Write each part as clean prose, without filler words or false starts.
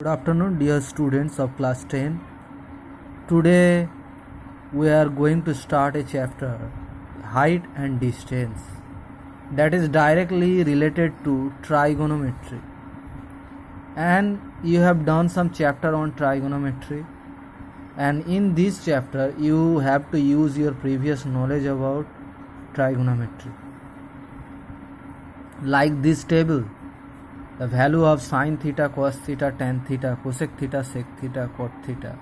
Good afternoon, dear students of class 10. Today we are going to start a chapter, height and distance, that is directly related to trigonometry. And you have done some chapter on trigonometry, and in this chapter you have to use your previous knowledge about trigonometry. Like this table, the value of sin theta, cos theta, tan theta, cosec theta, sec theta, cot theta,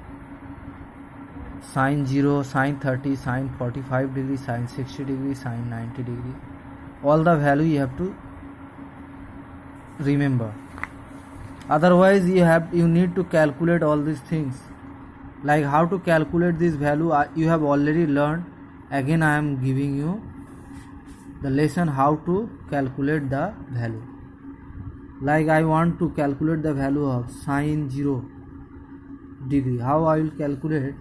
sin 0, sin 30, sin 45 degree, sin 60 degree, sin 90 degree. All the value you have to remember. Otherwise you need to calculate all these things. Like how to calculate this value you have already learned. Again I am giving you the lesson how to calculate the value. Like I want to calculate the value of sin 0 degree. How I will calculate?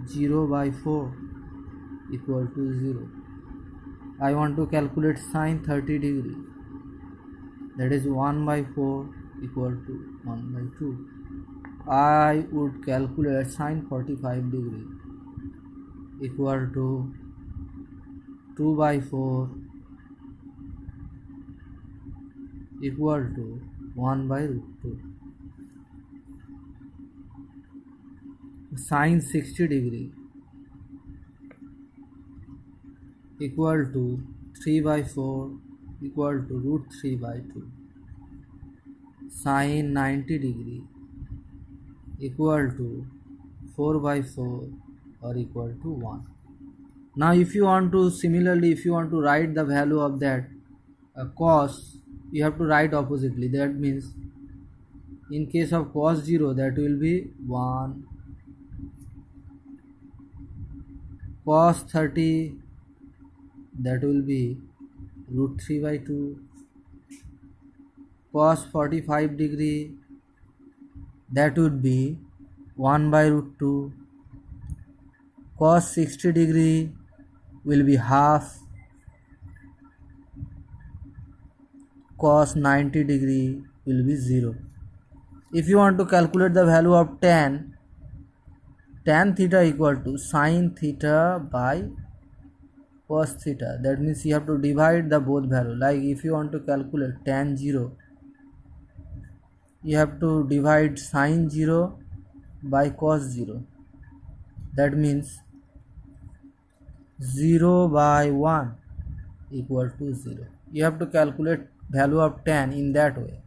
0 by 4 equal to 0. I want to calculate sin 30 degree. That is 1 by 4 equal to 1 by 2. I would calculate sin 45 degree equal to 2 by 4 equal to 1 by root 2. Sin 60 degree equal to 3 by 4 equal to root 3 by 2. Sin 90 degree equal to 4 by 4 or equal to 1. Now if you want to write the value of that cos, you have to write oppositely. That means in case of cos 0, that will be 1. Cos 30, that will be root 3 by 2. Cos 45 degree, that would be 1 by root 2. Cos 60 degree will be half. Cos 90 degree will be 0. If you want to calculate the value of tan theta equal to sin theta by cos theta, that means you have to divide the both value. Like if you want to calculate tan 0, you have to divide sin 0 by cos 0. That means 0 by 1 equal to 0. You have to calculate value of tan in that way.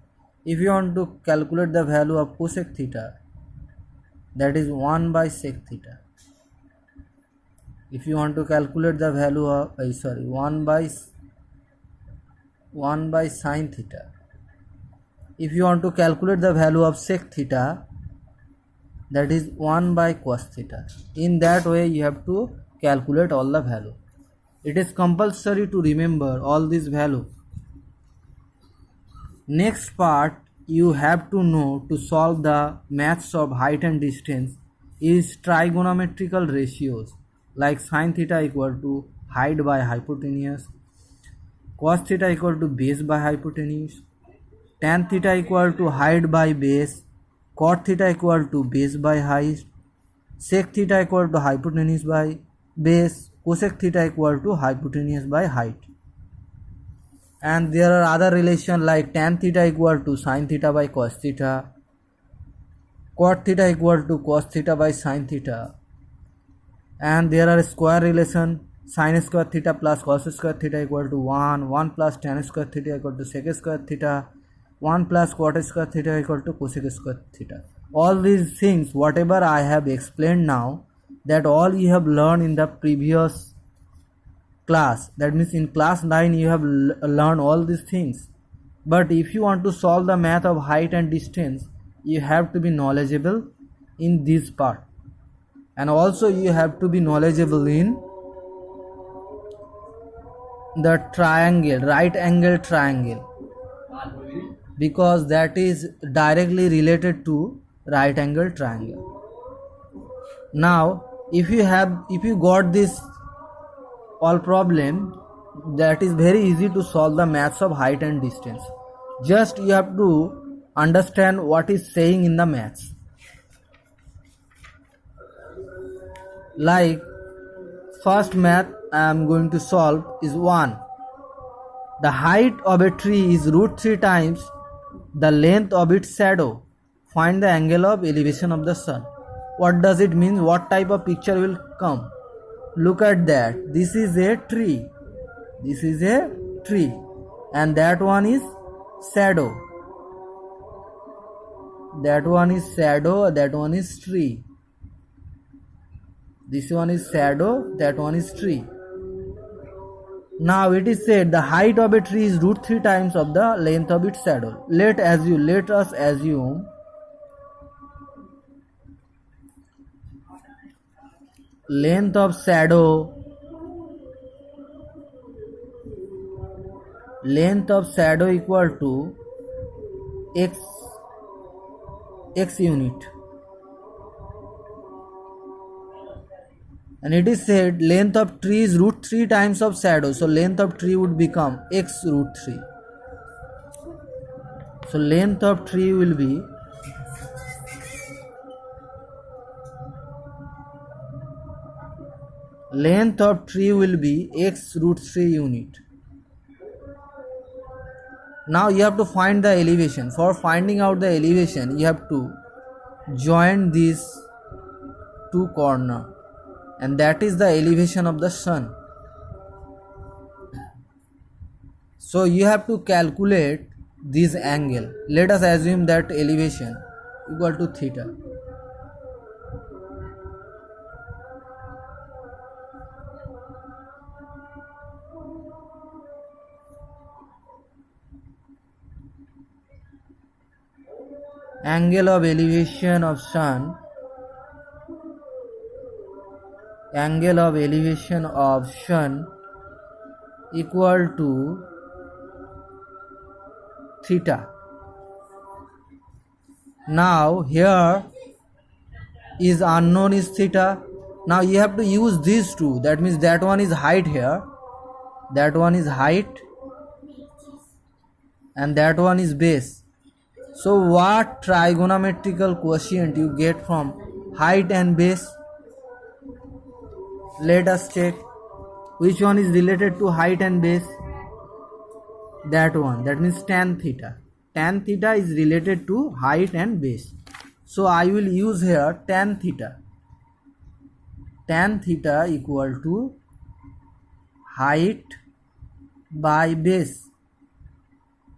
If you want to calculate the value of cosec theta, that is 1 by sec theta. If you want to calculate the value of 1 by sin theta. If you want to calculate the value of sec theta, that is 1 by cos theta. In that way you have to calculate all the value. It is compulsory to remember all these value. Next part you have to know to solve the maths of height and distance is trigonometrical ratios, like sin theta equal to height by hypotenuse, cos theta equal to base by hypotenuse, tan theta equal to height by base, cot theta equal to base by height, sec theta equal to hypotenuse by base, cosec theta equal to hypotenuse by height. And there are other relations like tan theta equal to sin theta by cos theta, cot theta equal to cos theta by sin theta, and there are square relation sin square theta plus cos square theta equal to 1 plus tan square theta equal to sec square theta, 1 plus cot square theta equal to cosec square theta. All these things whatever I have explained now, that all you have learned in the previous class. That means in class 9 you have learned all these things. But if you want to solve the math of height and distance, you have to be knowledgeable in this part, and also you have to be knowledgeable in the triangle, right angle triangle, because that is directly related to right angle triangle. Now if you got this all problem, that is very easy to solve the maths of height and distance. Just you have to understand what is saying in the maths. Like first math I am going to solve is 1. The height of a tree is root 3 times the length of its shadow. Find the angle of elevation of the sun. What does it mean? What type of picture will come? Look at that. This is a tree. This is a tree. And that one is shadow. That one is shadow. That one is tree. This one is shadow. That one is tree. Now it is said the height of a tree is root 3 times of the length of its shadow. Let us assume length of shadow equal to x unit, and it is said length of tree is root 3 times of shadow, so length of tree would become x root 3. So length of tree will be x root 3 unit. Now you have to find the elevation. For finding out the elevation, you have to join these two corners, and that is the elevation of the sun. So you have to calculate this angle. Let us assume that elevation equal to theta. Angle of elevation of sun equal to theta. Now here is unknown is theta. Now you have to use these two. That means that one is height here, that one is height, and that one is base. So what trigonometrical quotient you get from height and base? Let us check which one is related to height and base. That one, that means tan theta. Tan theta is related to height and base. So I will use here tan theta. Tan theta equal to height by base.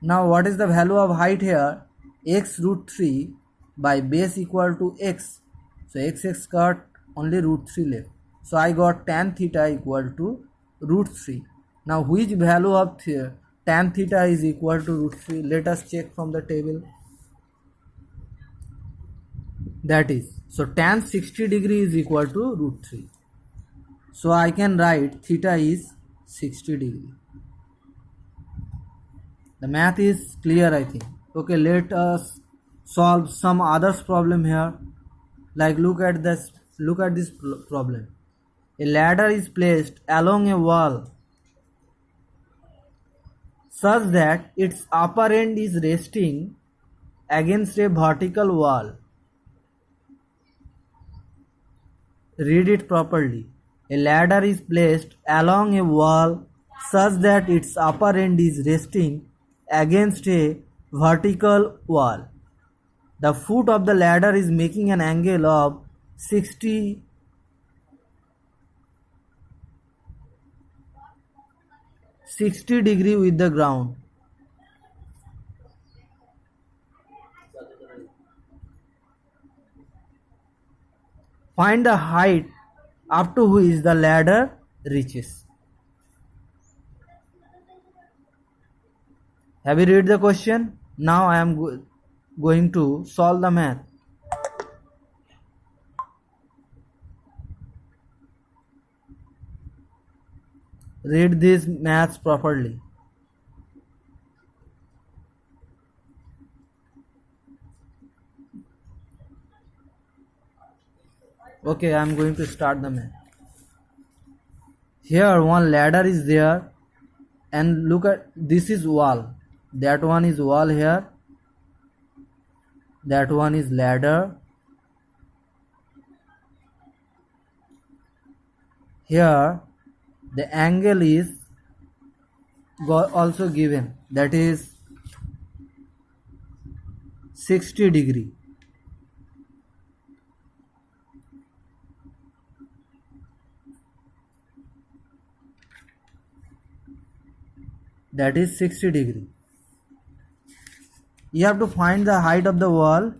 Now what is the value of height here? X root 3 by base equal to x. So x got only root 3 left. So I got tan theta equal to root 3. Now which value of tan theta is equal to root 3? Let us check from the table. That is, so tan 60 degree is equal to root 3. So I can write theta is 60 degree. The math is clear, I think. Okay, let us solve some others problem here. Like look at this problem. A ladder is placed along a wall such that its upper end is resting against a vertical wall. Read it properly. A ladder is placed along a wall such that its upper end is resting against a vertical wall. The foot of the ladder is making an angle of 60 degree with the ground. Find the height up to which the ladder reaches. Have you read the question? Now I am going to solve the math. Read these maths properly. Okay, I am going to start the math. Here one ladder is there, and look at this is wall. That one is wall here, that one is ladder. Here the angle is also given, that is 60 degree. That is 60 degree. You have to find the height of the wall